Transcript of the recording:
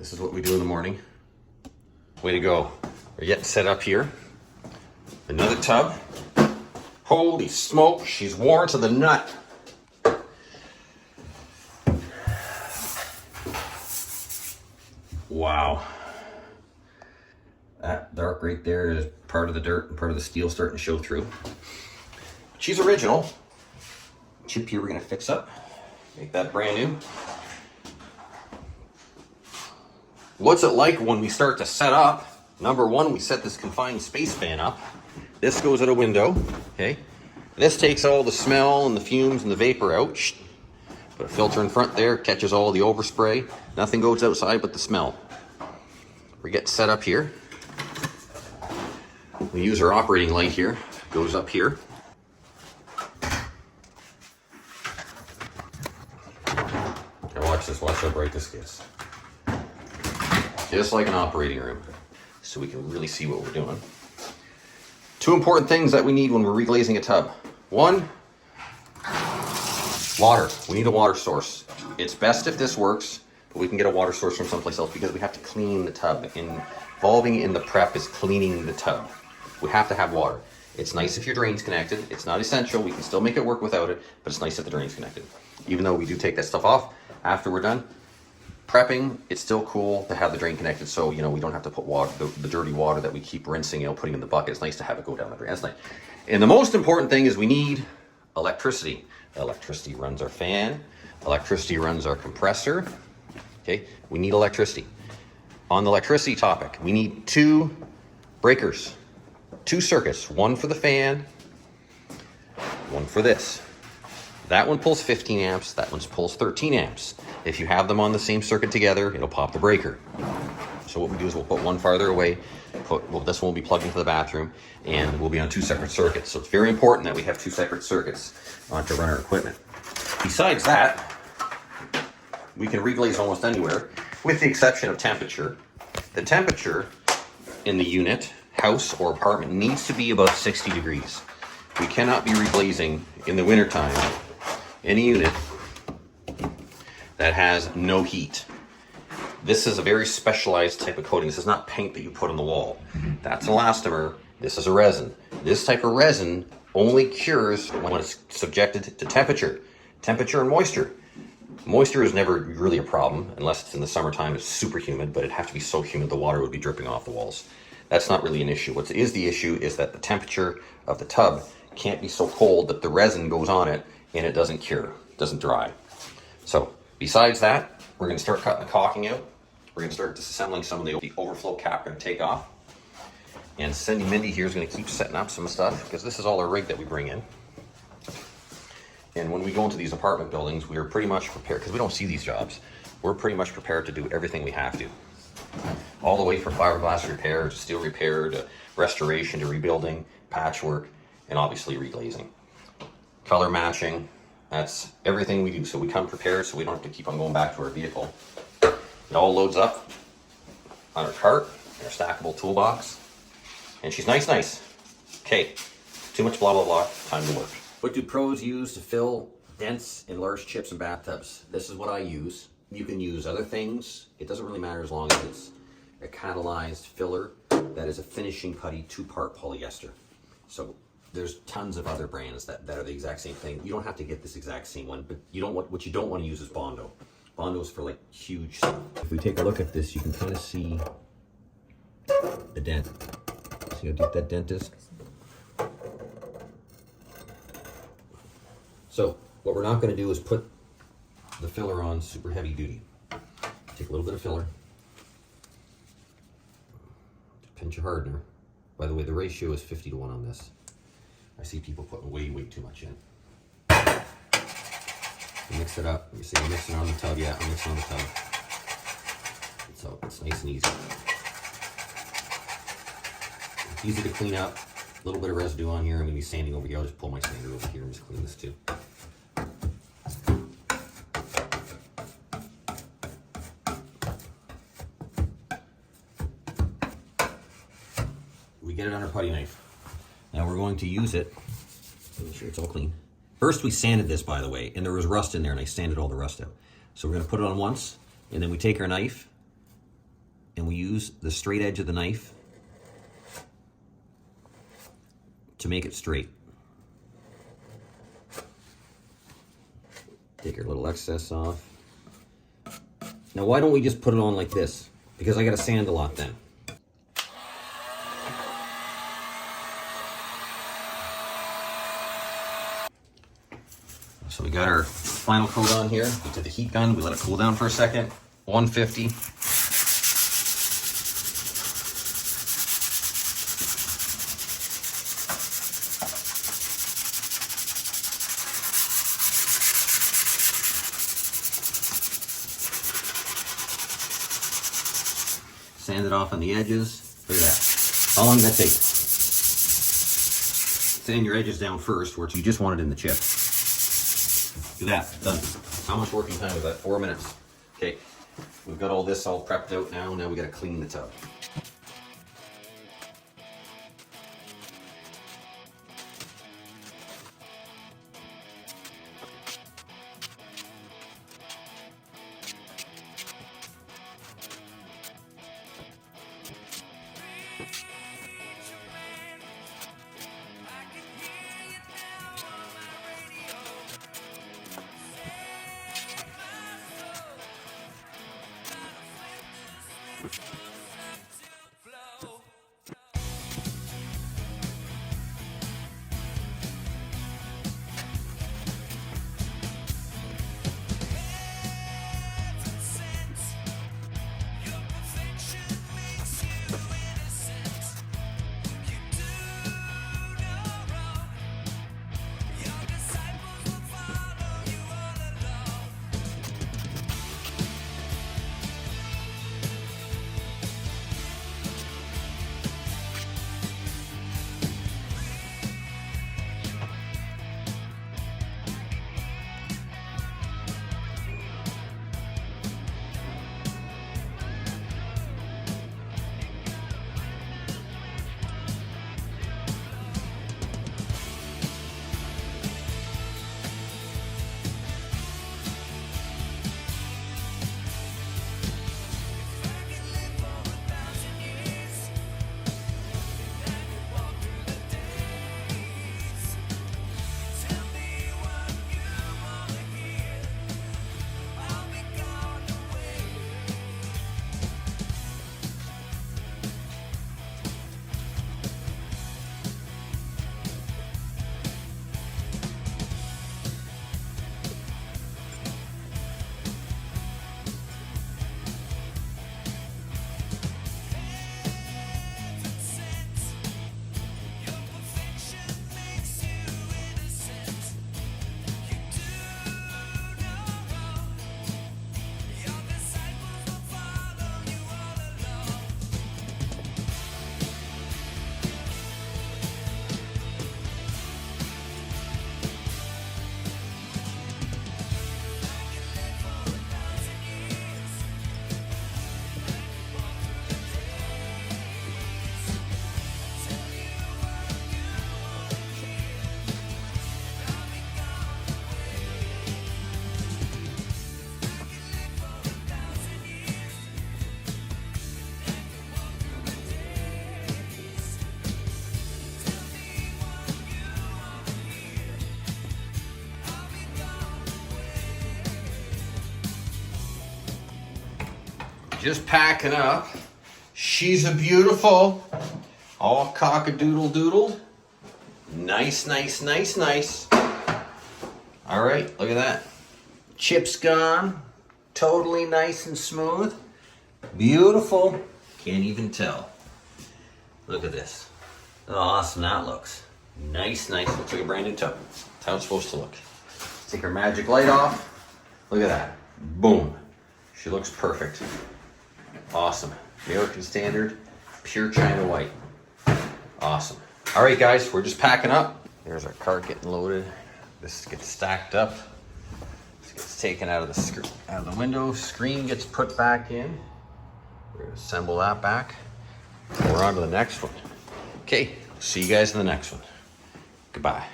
This is what we do in the morning. Way to go. We're getting set up here. Another tub. Holy smoke, she's worn to the nut. Wow. That dark right there is part of the dirt and part of the steel starting to show through. She's original. Chip here we're gonna fix up. Make that brand new. What's it like when we start to set up? Number one, we set this confined space fan up. This goes out a window, okay? This takes all the smell and the fumes and the vapor out. Put a filter in front there, catches all the overspray. Nothing goes outside but the smell. We get set up here. We use our operating light here. Goes up here. Now watch this, watch how bright this gets. Just like an operating room, so we can really see what we're doing. Two important things that we need when we're reglazing a tub. One, water. We need a water source. It's best if this works, but we can get a water source from someplace else because we have to clean the tub. Involving in the prep is cleaning the tub. We have to have water. It's nice if your drain's connected. It's not essential. We can still make it work without it, but it's nice if the drain's connected. Even though we do take that stuff off after we're done prepping, it's still cool to have the drain connected, so we don't have to put water, the dirty water that we keep rinsing, putting in the bucket. It's nice to have it go down the drain. That's nice. And the most important thing is we need electricity. Electricity runs our fan. Electricity runs our compressor. Okay, we need electricity. On the electricity topic, we need two breakers, two circuits, one for the fan, one for this. That one pulls 15 amps, that one pulls 13 amps. If you have them on the same circuit together, it'll pop the breaker. So what we do is we'll put one farther away, this one will be plugged into the bathroom, and we'll be on two separate circuits. So it's very important that we have two separate circuits to run our equipment. Besides that, we can reglaze almost anywhere, with the exception of temperature. The temperature in the unit, house, or apartment needs to be above 60 degrees. We cannot be reglazing in the wintertime any unit that has no heat. This is a very specialized type of coating. This is not paint that you put on the wall. That's an elastomer. This is a resin. This type of resin only cures when it's subjected to temperature and moisture. Moisture is never really a problem unless it's in the summertime. It's super humid, but it'd have to be so humid the water would be dripping off the walls. That's not really an issue. What is the issue is that the temperature of the tub can't be so cold that the resin goes on it and it doesn't cure, doesn't dry. So besides that, we're going to start cutting the caulking out. We're going to start disassembling some of the overflow cap. We're going to take off. And Cindy Mindy here is going to keep setting up some stuff because this is all our rig that we bring in. And when we go into these apartment buildings, we are pretty much prepared, because we don't see these jobs, we're pretty much prepared to do everything we have to. All the way from fiberglass repair to steel repair to restoration to rebuilding, patchwork, and obviously reglazing. Color matching, that's everything we do. So we come prepared so we don't have to keep on going back to our vehicle. It all loads up on our cart, in our stackable toolbox. And she's nice. Okay, too much blah, blah, blah, time to work. What do pros use to fill dents in large chips and bathtubs? This is what I use. You can use other things. It doesn't really matter as long as it's a catalyzed filler that is a finishing putty 2-part polyester. So there's tons of other brands that are the exact same thing. You don't have to get this exact same one, but what you don't want to use is Bondo. Bondo's for like huge stuff. If we take a look at this, you can kind of see the dent. See how deep that dent is? So what we're not going to do is put the filler on super heavy duty. Take a little bit of filler, pinch of hardener. By the way, the ratio is 50-1 on this. I see people putting way too much in. You mix it up. You see I'm mixing on the tub. Yeah, I'm mixing on the tub. So it's nice and easy. It's easy to clean up. A little bit of residue on here. I'm going to be sanding over here. I'll just pull my sander over here and just clean this too. We get it on our putty knife. Now we're going to use it. Make sure it's all clean. First we sanded this, by the way, and there was rust in there, and I sanded all the rust out. So we're going to put it on once, and then we take our knife, and we use the straight edge of the knife to make it straight. Take your little excess off. Now, why don't we just put it on like this? Because I gotta sand a lot then. So we got our final coat on here. We did the heat gun, we let it cool down for a second. 150. Sand it off on the edges. Look at that. How long does that take? Sand your edges down first, where you just want it in the chip. Look at that, done. How much working time was that? 4 minutes. Okay, we've got all this all prepped out now. Now we gotta clean the tub. Just packing up. She's a beautiful. All cock-a-doodle-doodled. Nice, nice, nice, nice. All right, look at that. Chips gone. Totally nice and smooth. Beautiful. Can't even tell. Look at this. Oh, awesome that looks. Nice, nice. Looks like a brand new tub. That's how it's supposed to look. Take our magic light off. Look at that. Boom. She looks perfect. Awesome. American standard, pure China white. Awesome. All right, guys, we're just packing up. There's our cart getting loaded. This gets stacked up. This gets taken out of the window. Screen gets put back in. We're gonna assemble that back. We're on to the next one. Okay, see you guys in the next one. Goodbye.